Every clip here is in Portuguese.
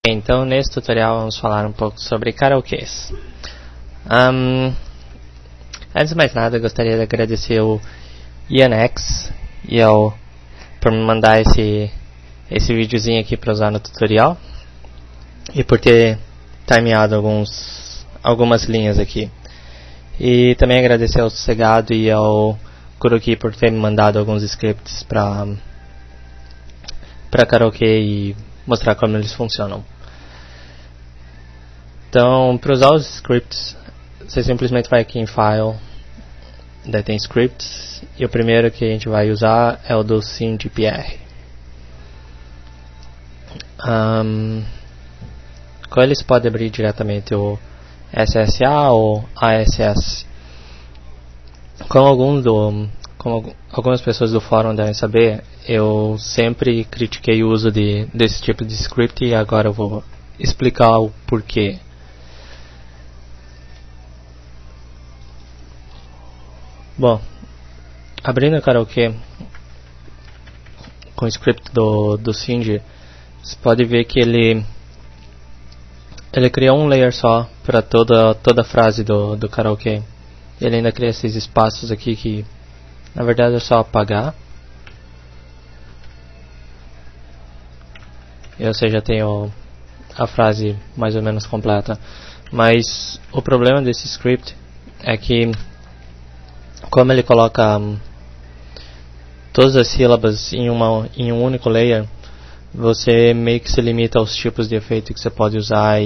Então, nesse tutorial vamos falar um pouco sobre karaokês. Antes de mais nada, eu gostaria de agradecer o IanX por me mandar esse videozinho aqui para usar no tutorial e por ter timeado algumas linhas aqui. E também agradecer ao Sossegado e ao Kuroki por ter me mandado alguns scripts para karaokê e mostrar como eles funcionam. Então, para usar os scripts, você simplesmente vai aqui em File, daí tem Scripts, e o primeiro que a gente vai usar é o do SynGPR. Com ele você pode abrir diretamente o SSA ou ASS. Como algumas pessoas do fórum devem saber, eu sempre critiquei o uso desse tipo de script e agora eu vou explicar o porquê. Bom, abrindo o karaokê com o script do Syng, você pode ver que ele cria um layer só para toda a frase do karaokê. Ele ainda cria esses espaços aqui que na verdade é só apagar. E você já tem a frase mais ou menos completa. Mas o problema desse script é que, como ele coloca todas as sílabas em um único layer, você meio que se limita aos tipos de efeito que você pode usar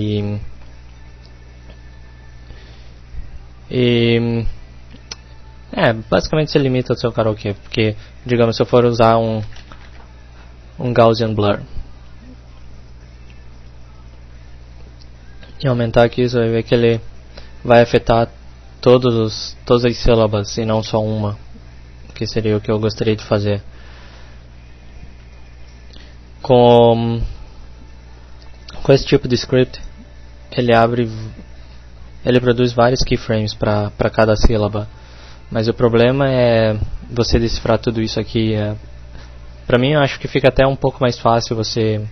basicamente se limita ao seu karaokê, porque, digamos, se eu for usar um Gaussian Blur e aumentar aqui, você vai ver que ele vai afetar todas as sílabas e não só uma, que seria o que eu gostaria de fazer. Com esse tipo de script, ele produz vários keyframes para cada sílaba, mas o problema é você decifrar tudo isso aqui. Para mim, eu acho que fica até um pouco mais fácil você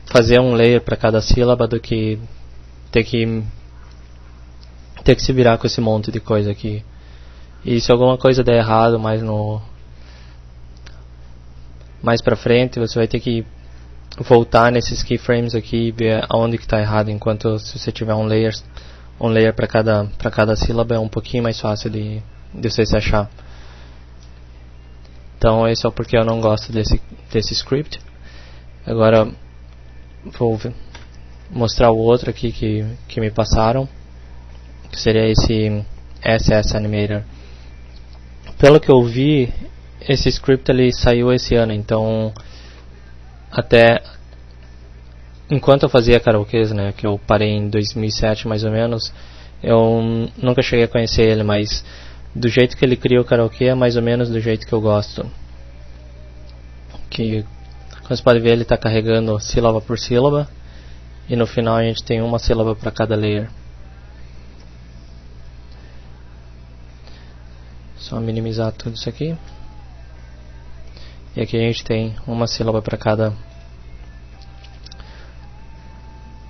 fazer um layer para cada sílaba do que ter que se virar com esse monte de coisa aqui. E se alguma coisa der errado mais pra frente, você vai ter que voltar nesses keyframes aqui e ver aonde que está errado, enquanto se você tiver um layer para cada sílaba é um pouquinho mais fácil de você se achar. Então esse é o porquê eu não gosto desse script. Agora vou mostrar o outro aqui que me passaram, que seria esse SS Animator. Pelo que eu vi, esse script ele saiu esse ano, então até enquanto eu fazia karaokês, né, que eu parei em 2007 mais ou menos, eu nunca cheguei a conhecer ele, mas do jeito que ele cria o karaokê é mais ou menos do jeito que eu gosto. Que, como você pode ver, ele está carregando sílaba por sílaba e no final a gente tem uma sílaba para cada layer. Só minimizar tudo isso aqui. E aqui a gente tem uma sílaba para cada...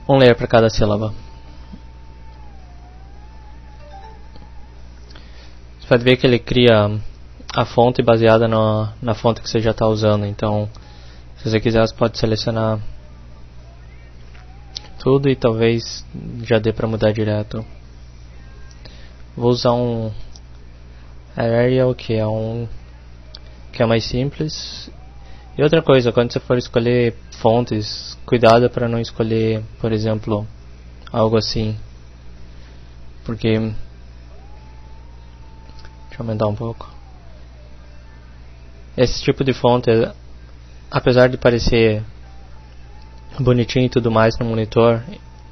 um layer para cada sílaba. Você pode ver que ele cria a fonte baseada na fonte que você já está usando. Então, se você quiser, você pode selecionar tudo e talvez já dê para mudar direto. Vou usar um Arial, que é mais simples. E outra coisa, quando você for escolher fontes, cuidado para não escolher, por exemplo, algo assim, porque, deixa eu aumentar um pouco. Esse tipo de fonte, apesar de parecer bonitinho e tudo mais no monitor,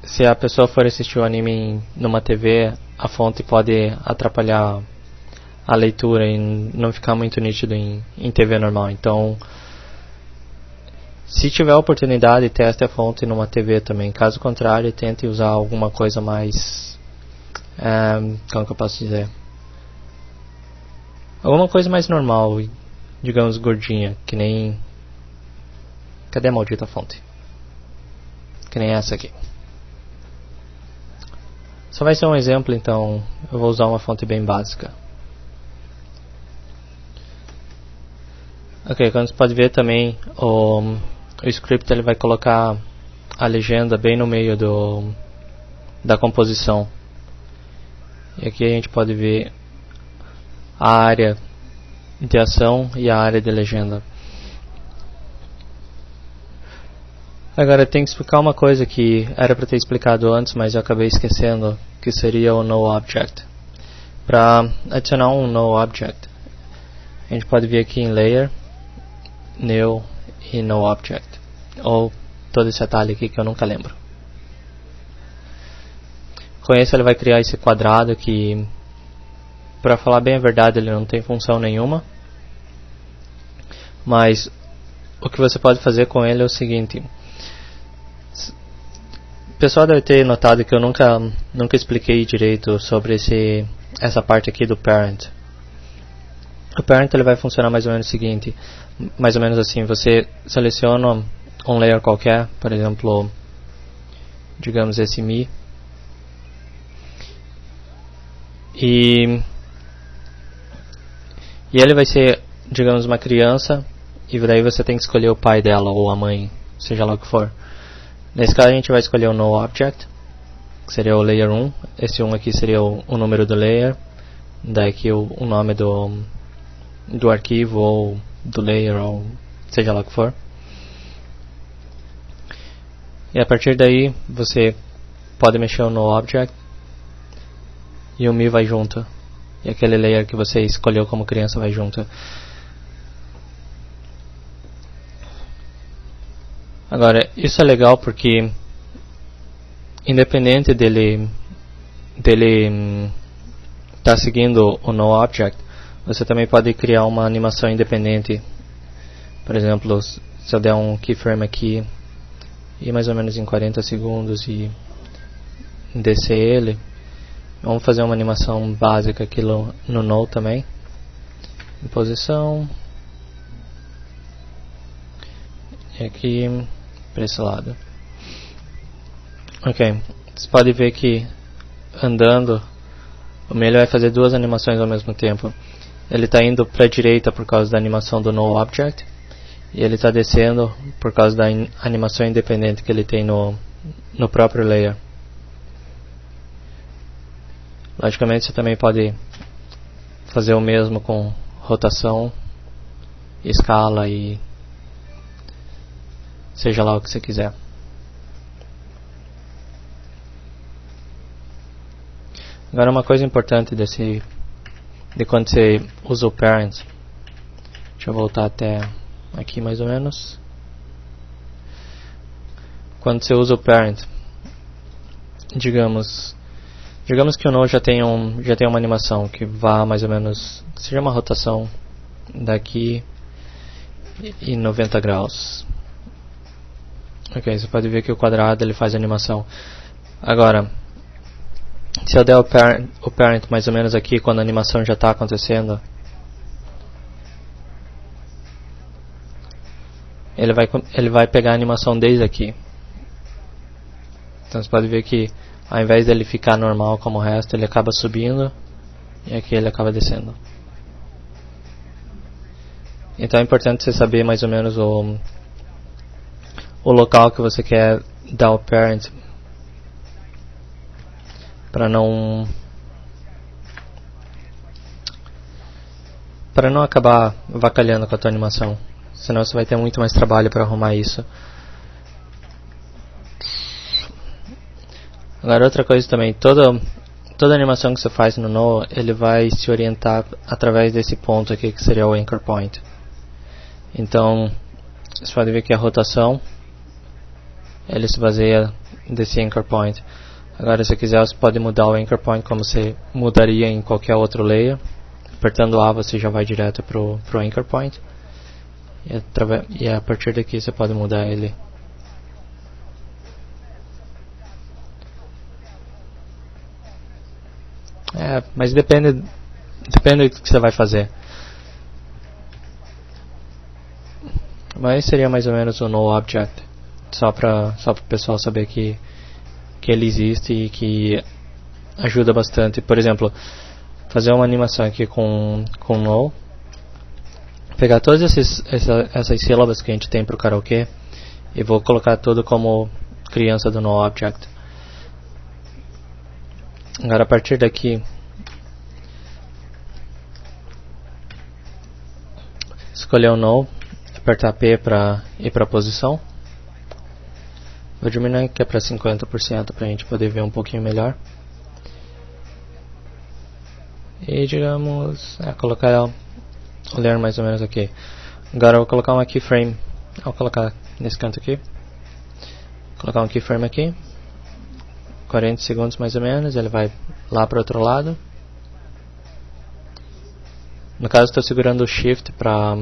se a pessoa for assistir o anime numa TV, a fonte pode atrapalhar a leitura e não ficar muito nítido em TV normal. Então, se tiver a oportunidade, teste a fonte numa TV também. Caso contrário, tente usar alguma coisa mais... como que eu posso dizer? Alguma coisa mais normal, digamos gordinha, que nem... Cadê a maldita fonte? que nem essa aqui. Só vai ser um exemplo, então eu vou usar uma fonte bem básica. Ok, como você pode ver também, o script ele vai colocar a legenda bem no meio da composição. E aqui a gente pode ver a área de ação e a área de legenda. Agora tem que explicar uma coisa que era para ter explicado antes, mas eu acabei esquecendo, que seria o noObject. Para adicionar um noObject, a gente pode vir aqui em Layer, New e noObject, ou todo esse atalho aqui que eu nunca lembro. Com esse ele vai criar esse quadrado que, para falar bem a verdade, ele não tem função nenhuma, mas o que você pode fazer com ele é o seguinte. O pessoal deve ter notado que eu nunca expliquei direito sobre essa parte aqui do parent. O parent ele vai funcionar mais ou menos o seguinte, mais ou menos assim, você seleciona um layer qualquer, por exemplo, digamos esse Mi, e ele vai ser, digamos, uma criança, e daí você tem que escolher o pai dela ou a mãe, seja lá o que for. Nesse caso a gente vai escolher o noObject, que seria o layer 1. Esse 1 aqui seria o número do layer, daí aqui o nome do arquivo ou do layer, ou seja lá o que for. E a partir daí você pode mexer no noObject e o Mi vai junto. E aquele layer que você escolheu como criança vai junto. Agora, isso é legal porque, independente dele tá seguindo o noObject, você também pode criar uma animação independente. Por exemplo, se eu der um keyframe aqui e mais ou menos em 40 segundos e descer ele, vamos fazer uma animação básica aqui no No também. Em posição. E aqui para esse lado. Ok, você pode ver que andando o Mi vai fazer duas animações ao mesmo tempo. Ele está indo para a direita por causa da animação do noObject e ele está descendo por causa da animação independente que ele tem no próprio layer. Logicamente você também pode fazer o mesmo com rotação, escala e seja lá o que você quiser. Agora uma coisa importante de quando você usa o parent. Deixa eu voltar até aqui mais ou menos. Quando você usa o parent, digamos que o No já tem uma animação que vá mais ou menos, seja uma rotação daqui e 90 graus. Ok, você pode ver que o quadrado ele faz a animação. Agora, se eu der o parent mais ou menos aqui, quando a animação já está acontecendo, ele vai pegar a animação desde aqui. Então você pode ver que ao invés dele ficar normal como o resto, ele acaba subindo e aqui ele acaba descendo. Então é importante você saber mais ou menos o local que você quer dar o parent para não acabar avacalhando com a tua animação, senão você vai ter muito mais trabalho para arrumar isso. Agora outra coisa também, toda animação que você faz no No, ele vai se orientar através desse ponto aqui que seria o anchor point. Então você pode ver que a rotação ele se baseia desse anchor point. Agora se quiser você pode mudar o anchor point como você mudaria em qualquer outro layer. Apertando A você já vai direto pro anchor point. E a partir daqui você pode mudar ele. Mas depende do que você vai fazer. Mas seria mais ou menos o noObject. só para o pessoal saber que ele existe e que ajuda bastante. Por exemplo, fazer uma animação aqui com no, pegar todas essas sílabas que a gente tem para o karaokê e vou colocar tudo como criança do NoObject. Agora a partir daqui escolher o No, apertar P para ir para a posição. Vou diminuir aqui para 50% para a gente poder ver um pouquinho melhor. E digamos, colocar o layer mais ou menos aqui. Agora eu vou colocar uma keyframe. Vou colocar nesse canto aqui. Colocar um keyframe aqui. 40 segundos mais ou menos. Ele vai lá para o outro lado. No caso estou segurando o Shift para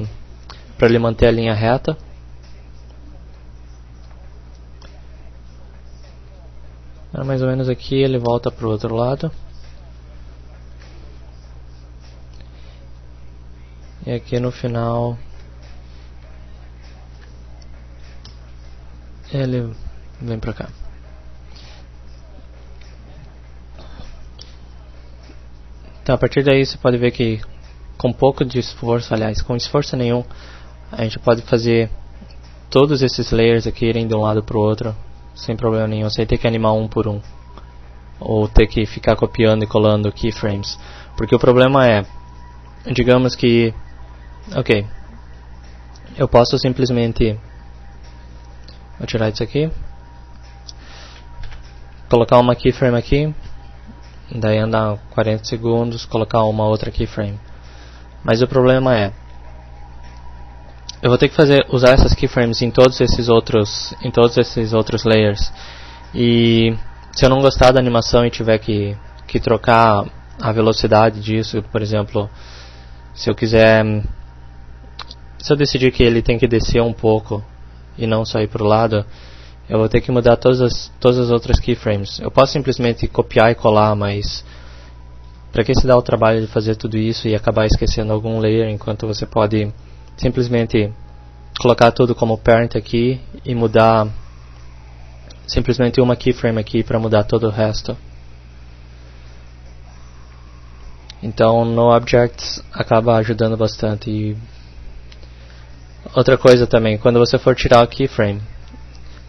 ele manter a linha reta. Agora, mais ou menos aqui ele volta para o outro lado. E aqui no final ele vem pra cá. Então a partir daí você pode ver que com pouco de esforço, aliás, com esforço nenhum, a gente pode fazer todos esses layers aqui irem de um lado pro outro sem problema nenhum, sem ter que animar um por um ou ter que ficar copiando e colando keyframes. Porque o problema é, digamos que ok, eu posso simplesmente, vou tirar isso aqui, colocar uma keyframe aqui, daí andar 40 segundos, colocar uma outra keyframe. Mas o problema é, eu vou ter que usar essas keyframes em todos esses outros layers. E se eu não gostar da animação e tiver que trocar a velocidade disso, por exemplo, se eu decidir que ele tem que descer um pouco e não só ir para o lado, eu vou ter que mudar todas as outras keyframes. Eu posso simplesmente copiar e colar, mas para que se dá o trabalho de fazer tudo isso e acabar esquecendo algum layer, enquanto você pode simplesmente colocar tudo como parent aqui e mudar simplesmente uma keyframe aqui para mudar todo o resto. Então NoObject acaba ajudando bastante. E outra coisa também, quando você for tirar o keyframe,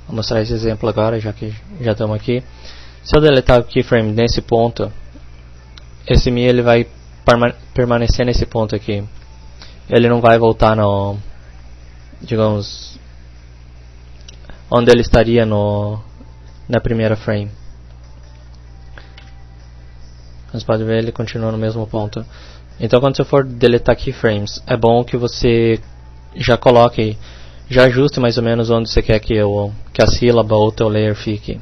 vou mostrar esse exemplo agora, já que já estamos aqui. Se eu deletar o keyframe nesse ponto, esse Mi ele vai permanecer nesse ponto aqui. Ele não vai voltar no, digamos, onde ele estaria na primeira frame. Você pode ver, ele continua no mesmo ponto. Então quando você for deletar keyframes, é bom que você já coloque, já ajuste mais ou menos onde você quer que a sílaba ou o teu layer fique.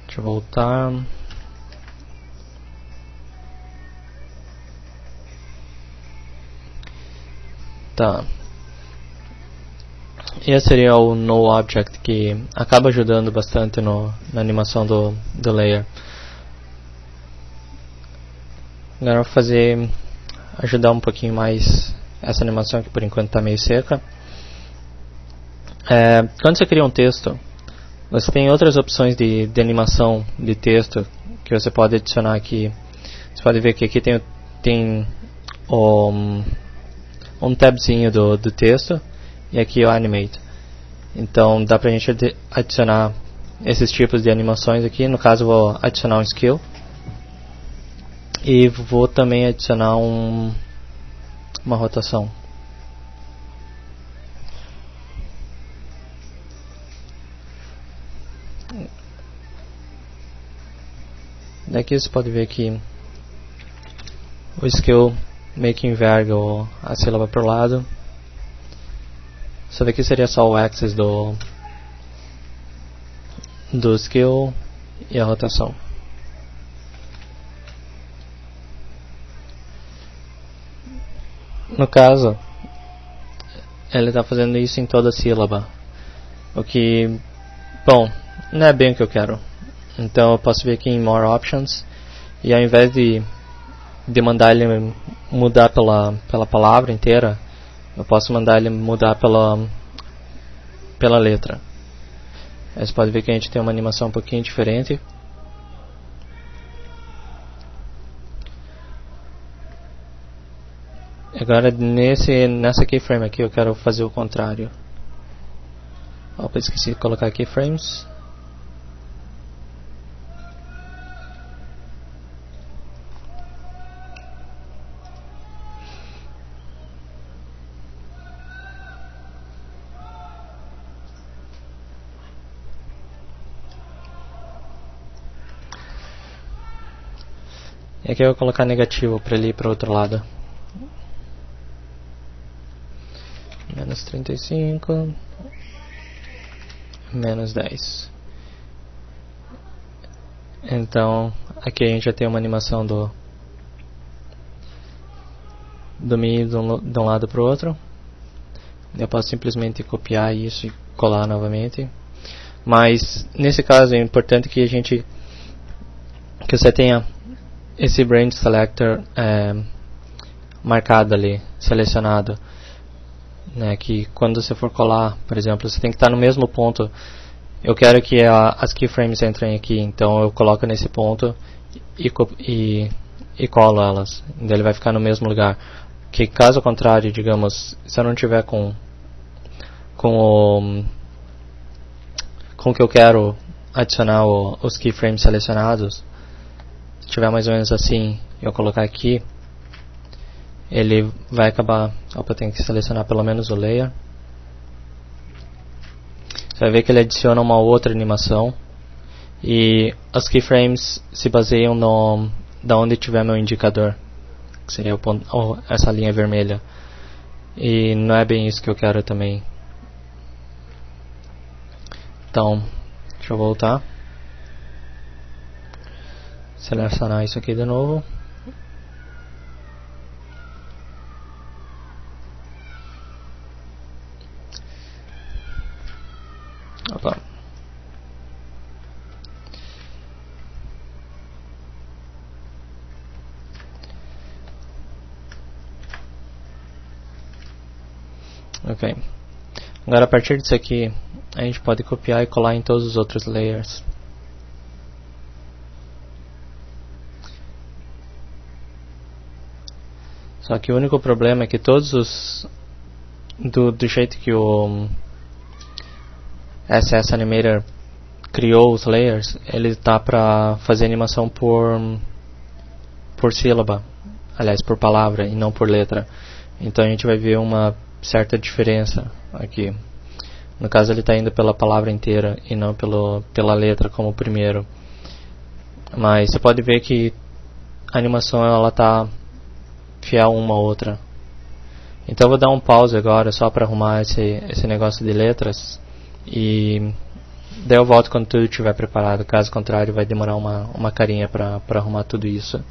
Deixa eu voltar. Tá. Esse seria o NoObject, que acaba ajudando bastante na animação do layer. Agora eu vou ajudar um pouquinho mais essa animação, que por enquanto está meio seca. Quando você cria um texto, você tem outras opções de animação de texto que você pode adicionar aqui. Você pode ver que aqui tem um tabzinho do texto e aqui o Animate. Então dá pra gente adicionar esses tipos de animações aqui. No caso eu vou adicionar um skill e vou também adicionar uma rotação. Daqui você pode ver que o skill meio que enverga a sílaba para o lado. Isso daqui seria só o axis do skill e a rotação. No caso, ele está fazendo isso em toda a sílaba, o que, bom, não é bem o que eu quero. Então eu posso vir aqui em More Options e ao invés de mandar ele mudar pela palavra inteira, eu posso mandar ele mudar pela letra. Aí você pode ver que a gente tem uma animação um pouquinho diferente. Agora nessa keyframe aqui eu quero fazer o contrário. Opa, esqueci de colocar keyframes. E aqui eu vou colocar negativo para ele ir para o outro lado. Menos 35, menos 10. Então, aqui a gente já tem uma animação do Mi de um lado para o outro. Eu posso simplesmente copiar isso e colar novamente. Mas, nesse caso, é importante que você tenha esse Branch Selector marcado ali, selecionado. Né, que quando você for colar, por exemplo, você tem que estar no mesmo ponto. Eu quero que as keyframes entrem aqui, então eu coloco nesse ponto e colo elas. Então ele vai ficar no mesmo lugar. Que caso contrário, digamos, se eu não tiver com o que eu quero adicionar os keyframes selecionados, se tiver mais ou menos assim, eu colocar aqui, ele vai acabar. Opa, eu tenho que selecionar pelo menos o layer. Você vai ver que ele adiciona uma outra animação. E as keyframes se baseiam da onde tiver meu indicador, que seria essa linha vermelha. E não é bem isso que eu quero também. Então, deixa eu voltar. Selecionar isso aqui de novo. Opa. Ok. Agora a partir disso aqui a gente pode copiar e colar em todos os outros layers. Só que o único problema é que todos os do jeito que o SS Animator criou os layers, ele tá para fazer animação por sílaba, aliás, por palavra e não por letra. Então a gente vai ver uma certa diferença aqui. No caso ele está indo pela palavra inteira e não pela letra como o primeiro. Mas você pode ver que a animação ela tá fiel uma à outra. Então eu vou dar um pause agora só para arrumar esse negócio de letras. E daí eu volto quando tudo estiver preparado. Caso contrário vai demorar uma carinha para arrumar tudo isso.